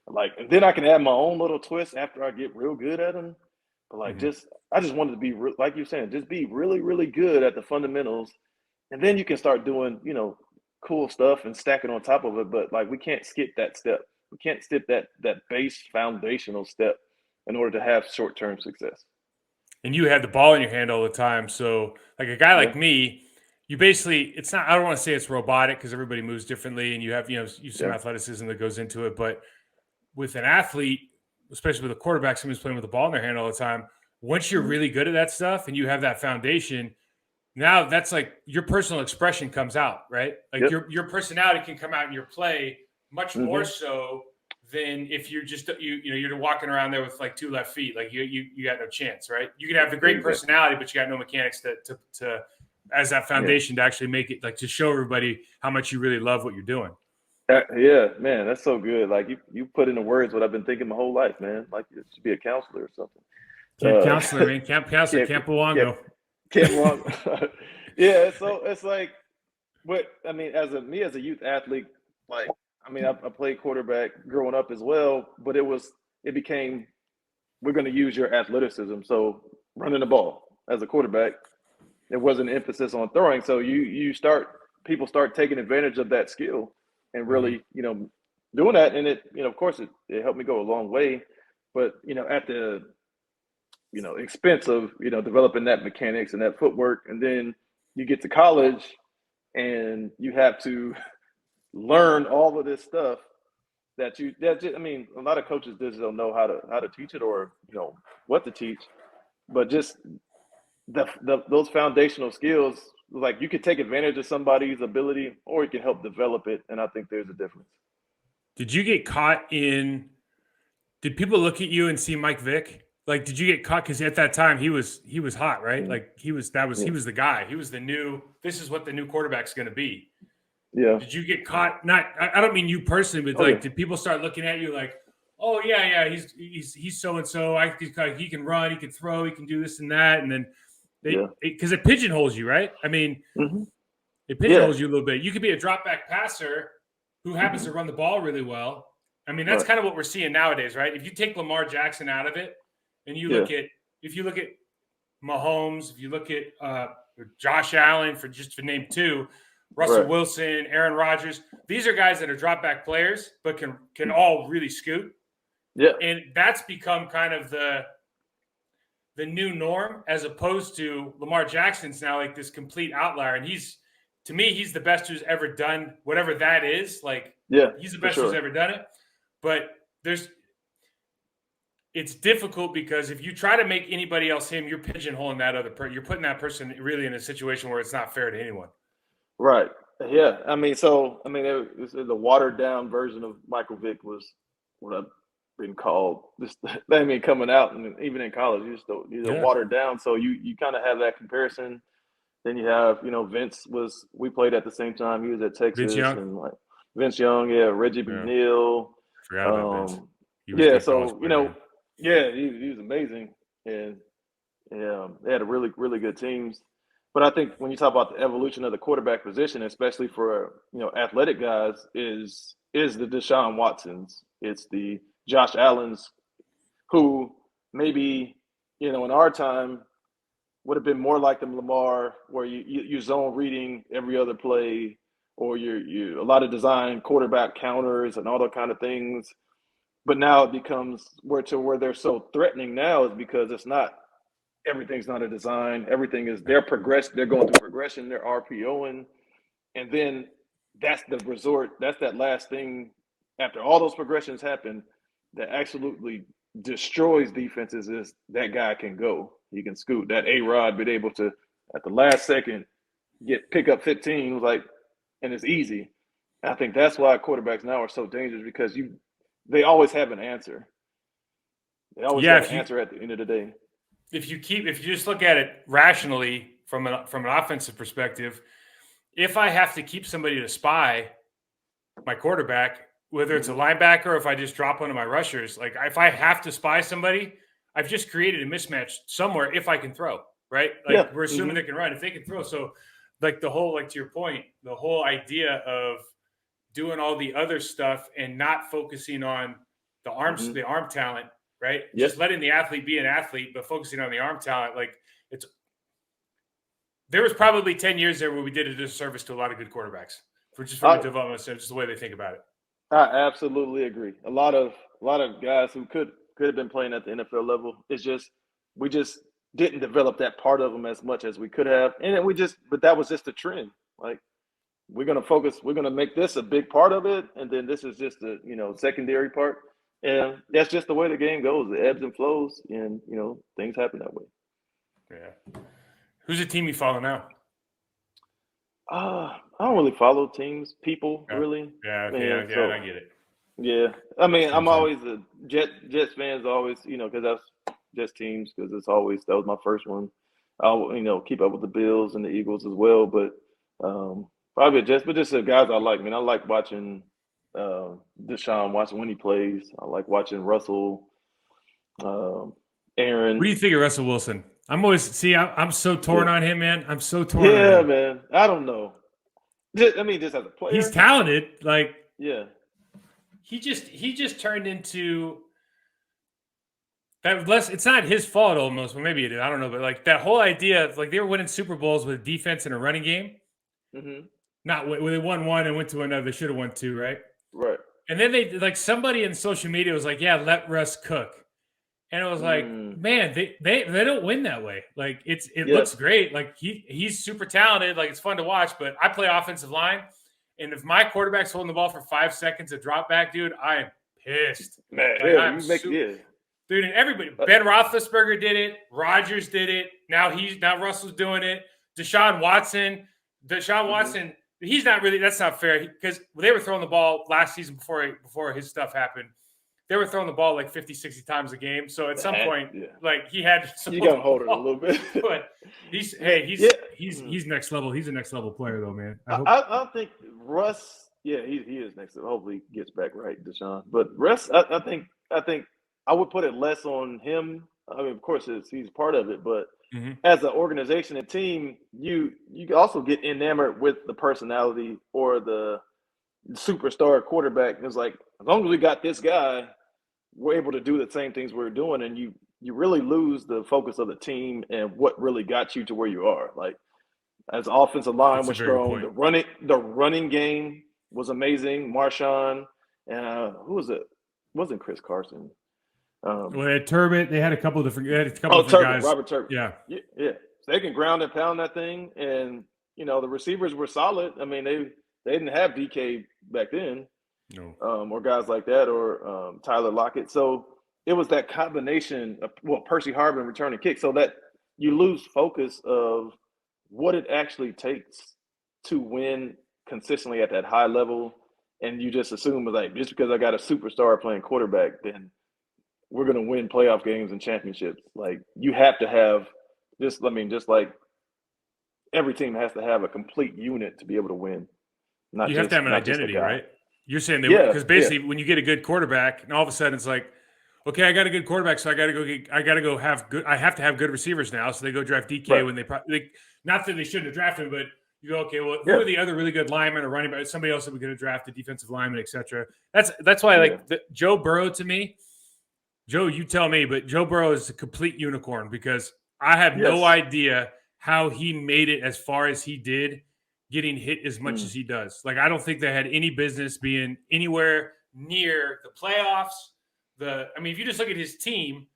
Like, and then I can add my own little twist after I get real good at them. But like, I just wanted to be, like you're saying, just be really, really good at the fundamentals. And then you can start doing, cool stuff and stack it on top of it, but like we can't skip that step. We can't skip that base foundational step in order to have short-term success. And you had the ball in your hand all the time. So like a guy like me, you basically, it's not, I don't want to say it's robotic because everybody moves differently and you have, some athleticism that goes into it. But with an athlete, especially with a quarterback, somebody's playing with the ball in their hand all the time, once you're really good at that stuff and you have that foundation, now that's like your personal expression comes out, right? Like Yep. your personality can come out in your play much more Mm-hmm. so than if you're just you're walking around there with like 2 left feet. Like you got no chance, right? You can have the great Exactly. personality, but you got no mechanics to as that foundation to actually make it, like, to show everybody how much you really love what you're doing. Yeah, man, that's so good. Like you put into words what I've been thinking my whole life, man. Like you should be a counselor or something. Camp counselor, man. Camp counselor, Camp, Camp Luongo. Camp wrong. Yeah, so it's like, what I mean, as a youth athlete, like I mean, I played quarterback growing up as well, but it became, we're going to use your athleticism. So running the ball as a quarterback, there wasn't an emphasis on throwing. So people start taking advantage of that skill and really, doing that. And it, of course it helped me go a long way, but at the, expense of, developing that mechanics and that footwork. And then you get to college and you have to learn all of this stuff I mean, a lot of coaches just don't know how to teach it, or what to teach, but just those foundational skills, like you could take advantage of somebody's ability or you can help develop it, and I think there's a difference. Did you get caught in? Did people look at you and see Mike Vick? Like, did you get caught? Because at that time he was hot, right? Like he was the guy. He was the new. This is what the new quarterback's going to be. Yeah. Did you get caught? Not. I don't mean you personally, but did people start looking at you like, oh yeah, he's so and so. He can run, he can throw, he can do this and that, and then because it pigeonholes you, right? I mean, it pigeonholes you a little bit. You could be a drop back passer who happens to run the ball really well. I mean, that's kind of what we're seeing nowadays, right? If you take Lamar Jackson out of it, and you look at, if you look at Mahomes, if you look at Josh Allen, for name 2, Russell Wilson, Aaron Rodgers, these are guys that are drop back players, but can all really scoot. Yeah, and that's become kind of the new norm, as opposed to Lamar Jackson's now like this complete outlier, and to me, he's the best who's ever done whatever that is. Like, he's the best who's ever done it. But it's difficult because if you try to make anybody else him, you're pigeonholing that other person. You're putting that person really in a situation where it's not fair to anyone. Right. Yeah. I mean, it's the watered down version of Michael Vick was what I've been called. Coming out, and even in college, you're watered down. So you kind of have that comparison. Then you have, Vince we played at the same time. He was at Texas. Vince Young, Reggie McNeil. Forgot about Vince. He was he was amazing, and they had a really, really good teams. But I think when you talk about the evolution of the quarterback position, especially for athletic guys, is the Deshaun Watsons, it's the Josh Allens, who maybe in our time would have been more like the Lamar, where you zone reading every other play, or you a lot of design quarterback counters and all that kind of things. But now it becomes where they're so threatening now is because everything's not a design. Everything is they're going through progression, they're RPOing. And then that's the resort. That's that last thing after all those progressions happen that absolutely destroys defenses is that guy can go. He can scoot. That A-Rod been able to, at the last second, pick up 15, and it's easy. And I think that's why quarterbacks now are so dangerous, because they always have an answer. They always have an answer at the end of the day. If you just look at it rationally from an offensive perspective, if I have to keep somebody to spy my quarterback, whether it's a linebacker or if I just drop one of my rushers, like if I have to spy somebody, I've just created a mismatch somewhere if I can throw, right? Like we're assuming they can run. If they can throw, so like the whole, like to your point, the whole idea of doing all the other stuff and not focusing on the arms, the arm talent, right? Just letting the athlete be an athlete, but focusing on the arm talent. Like there was probably 10 years there where we did a disservice to a lot of good quarterbacks from a development standpoint, just the way they think about it. I absolutely agree. A lot of guys who could have been playing at the NFL level. It's just we just didn't develop that part of them as much as we could have, and then but that was just a trend. Like we're gonna make this a big part of it, and then this is just a secondary part, and that's just the way the game goes. It ebbs and flows, and things happen that way. Yeah. Who's the team you follow now? I don't really follow teams, people Yeah, really, yeah, okay, and yeah, so I get it. yeah. I mean, Same, I'm same. always a Jets fans. Always, because that's Jets teams because it's always that was my first one. I'll keep up with the Bills and the Eagles as well, but probably Jets. But just the guys I like. I mean, I like watching Deshaun Watson when he plays. I like watching Russell, um, What do Aaron. you think of Russell Wilson? I'm so torn Yeah, on him, man. I'm so torn on yeah, him. man. I don't know. Just as a He's player, talented. Like yeah. he just turned into that less. It's not his fault almost. Well, maybe it is. I don't know, but like that whole idea of like they were winning Super Bowls with defense and a running game. Hmm. Not when they won one and went to another. They should have won two, right? Right. And then they like somebody in social media was like, "Yeah, let Russ cook." And it was like, Mm, man, they don't win that way. Like it yeah. looks great. Like he's super talented. Like it's fun to watch. But I play offensive line, and if my quarterback's holding the ball for 5 seconds of drop back, dude, I am pissed. Man, Like yeah, I'm you make super, yeah. dude, and everybody. Uh, Ben Roethlisberger did it. Rodgers did it. Now Russell's doing it. Deshaun Watson. Deshaun mhm. Watson. He's not really. That's not fair because they were throwing the ball last season before his stuff happened. They were throwing the ball like 50, 60 times a game. So at some point, Yeah. like he had to You hold gotta the hold it a ball. little bit. But he's Yeah, hey, yeah. Mm. he's next level. He's a next level player though, man. I I, hope. I I think Russ, yeah, he is next. Hopefully he gets back right, Deshaun. But Russ, I think I would put it less on him. I mean, of course, he's part of it, but Mhm. as an organization and team, you also get enamored with the personality or the superstar quarterback. It's like as long as we got this guy, we're able to do the same things we're doing, and you really lose the focus of the team and what really got you to where you are. Like as offensive line That's a was very good strong, point. the running game was amazing. Marshawn and who was it? It wasn't Chris Carson? Um, Well, they had Turbot. They had a couple oh, different Turbin, guys. Robert Turbin. Yeah. Yeah, yeah. So they can ground and pound that thing, and the receivers were solid. I mean, they didn't have DK back then, No. or guys like that, or Tyler Lockett. So it was that combination of Percy Harvin returning kick, so that you lose focus of what it actually takes to win consistently at that high level, and you just assume like just because I got a superstar playing quarterback, then we're going to win playoff games and championships. Like you have to have just, I mean, just like every team has to have a complete unit to be able to win, You have to have an not just a identity, guy. right? You're saying they Yeah, because yeah, basically when you get a good quarterback, and all of a sudden it's like, okay, I got a good quarterback, so I got to go have good. I have to have good receivers now, so they go draft DK right, when they probably not that they shouldn't have drafted him, but you go, okay, well, who yeah, are the other really good linemen or running back? Somebody else that we could have drafted, defensive lineman, etc. That's why yeah, Joe Burrow to me. Joe, you tell me, but Joe Burrow is a complete unicorn because I have no yes, idea how he made it as far as he did, getting hit as much mm, as he does. Like, I don't think they had any business being anywhere near the playoffs. I mean, if you just look at his team,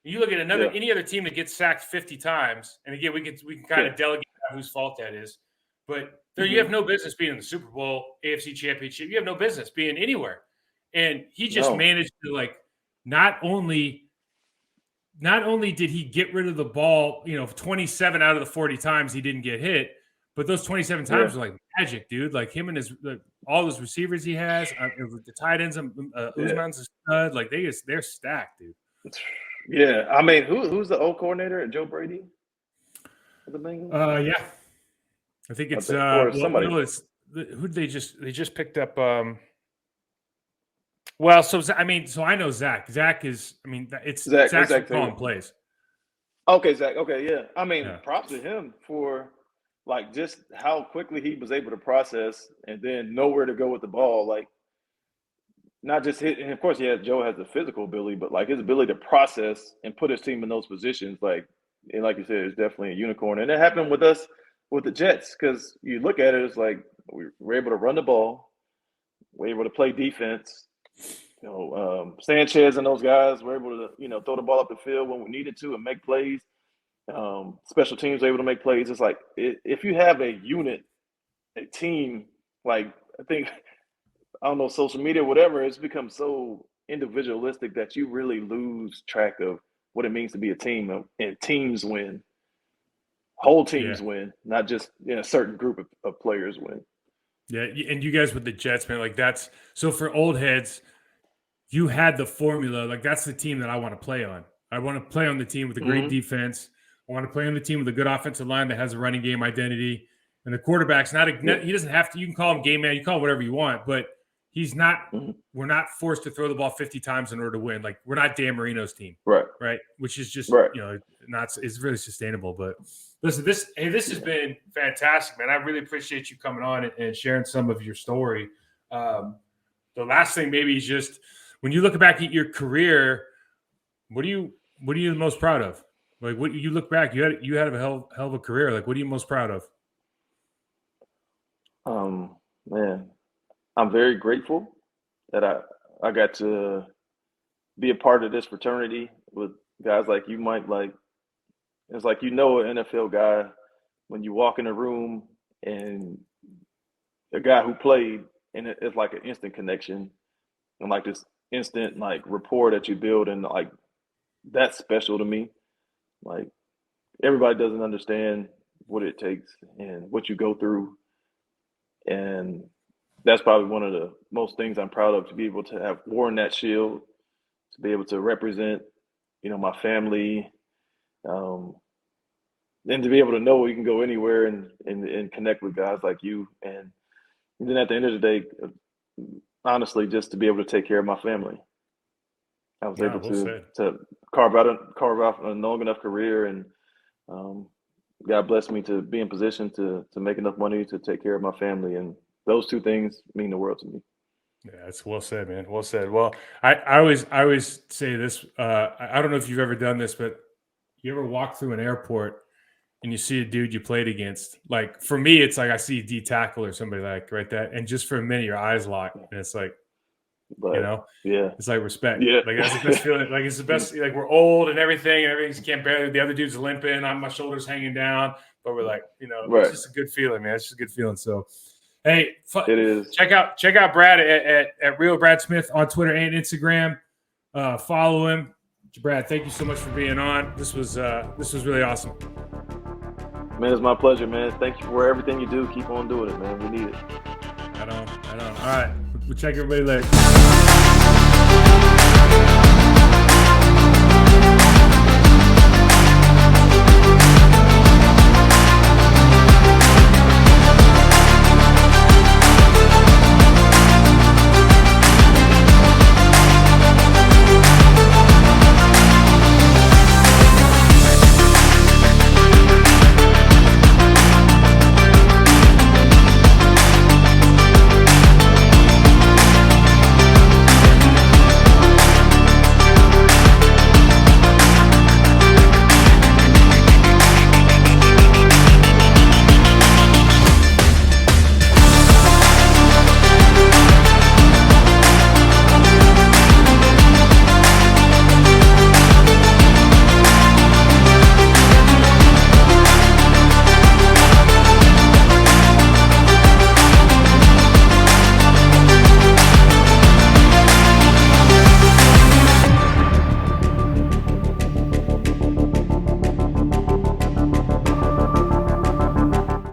you look at yeah, any other team that gets sacked 50 times, and again, we can kind yeah, of delegate whose fault that is, but there you have hmm no business being in the Super Bowl, AFC Championship. You have no business being anywhere, and he just no, managed to like not only not only did he get rid of the ball, 27 out of the 40 times he didn't get hit, but those 27 yeah, times were like magic, dude. Like him and all those receivers he has, the tight ends, yeah, Usman's a stud. Like they're stacked, dude. yeah. I mean, who's the old coordinator? Joe Brady for the Bengals? Yeah, I think I it's think, or well, somebody. no, it's who they just picked up. Well, so I know Zach. Zach is, I mean, it's Zach's Zach Taylor. calling plays. Okay, Zach. Okay, yeah. I mean, Yeah, props to him for like just how quickly he was able to process and then know where to go with the ball. Like not just hit, and of course, yeah, Joe has the physical ability, but like his ability to process and put his team in those positions, like and like you said, it's definitely a unicorn. And it happened with us with the Jets because you look at it, it's like we were able to run the ball, we're able to play defense. Sanchez and those guys were able to throw the ball up the field when we needed to and make plays. Special teams were able to make plays. It's like if you have a unit, a team, like I think I don't know, social media, whatever, it's become so individualistic that you really lose track of what it means to be a team and teams win. whole teams win, not just a certain group of players win. Yeah, and you guys with the Jets, man, like that's so for old heads, you had the formula. Like that's the team that I want to play on. I want to play on the team with a great defense. I want to play on the team with a good offensive line that has a running game identity. And the quarterback's he doesn't have to, you can call him game man, you call him whatever you want, but he's not, we're not forced to throw the ball 50 times in order to win. Like we're not Dan Marino's team. Right. Which is just, it's really sustainable. But listen, this has been fantastic, man. I really appreciate you coming on and sharing some of your story. The last thing maybe is just when you look back at your career, what are you the most proud of? Like what you look back, you had a hell of a career. Like what are you most proud of? Man, I'm very grateful that I got to be a part of this fraternity with guys like you, Mike. Like it's like an NFL guy when you walk in a room and a guy who played, and it's like an instant connection and like this instant like rapport that you build, and like that's special to me. Like everybody doesn't understand what it takes and what you go through. And that's probably one of the most things I'm proud of, to be able to have worn that shield, to be able to represent, my family, and to be able to know you can go anywhere and connect with guys like you. And then at the end of the day, honestly, just to be able to take care of my family. I was able to carve out a long enough career, and God blessed me to be in position to make enough money to take care of my family, and those two things mean the world to me. Yeah, it's well said, man. Well said. Well, I always say this. I don't know if you've ever done this, but you ever walk through an airport and you see a dude you played against? Like for me, it's like I see D tackle or somebody like right that, and just for a minute, your eyes lock, and it's like. It's like respect. Yeah, like that's the best feeling. Like it's the best. Like we're old and everything's can't barely. The other dude's limping. My shoulders hanging down, but we're like, it's just a good feeling, man. It's just a good feeling. So, hey, it is. Check out Brad at Real Brad Smith on Twitter and Instagram. Follow him, Brad. Thank you so much for being on. This was really awesome. Man, it's my pleasure, man. Thank you for everything you do. Keep on doing it, man. We need it. Right on. All right. We'll check everybody later.